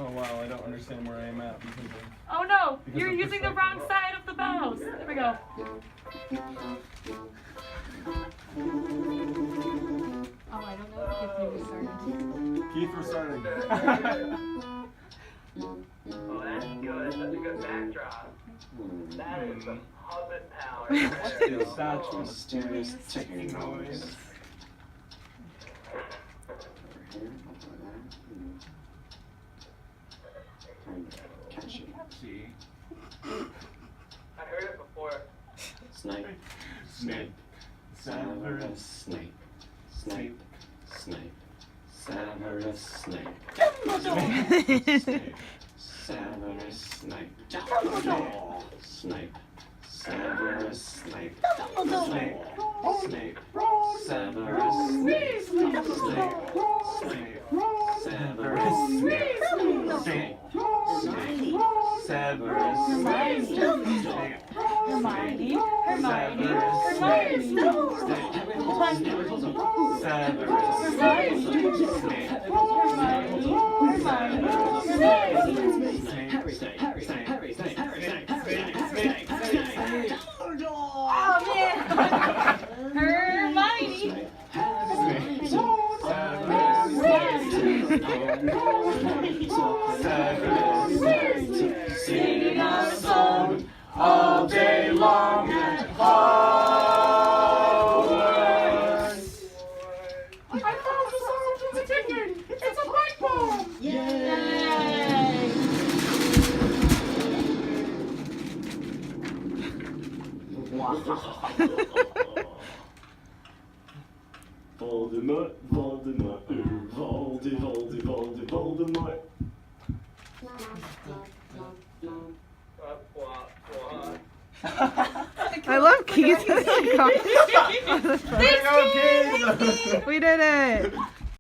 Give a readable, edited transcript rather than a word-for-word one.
Oh wow, I don't understand where I am at because of... Oh no, Because you're of the using the circle. wrong side of the mouse. There we go. Oh, I don't know if you restarted. Keith restarting. Oh, that's good. That's a good backdrop. That is some puppet power. What is that mysterious ticking noise? Catch it. See? I heard it before. Snipe. Snape. Severus Snape. Snape. Snape. Severus Snape. Snape. Severus Snape. Snape. Severus Snape. Snape. Snape. Severus Snape. Snape. Snape. Severus Snape. Snape. Snape. Severus Snape. Snape. Hermione, Hermione, Severus Hermione. Oh man! Hermione! Singing a song all day long at Hogwarts. I found the song to the ticket. It's a pipe bomb. Yay! Voldemort, Voldemort, Voldemort. I love Keith. Thanks, Go, kids. We did it.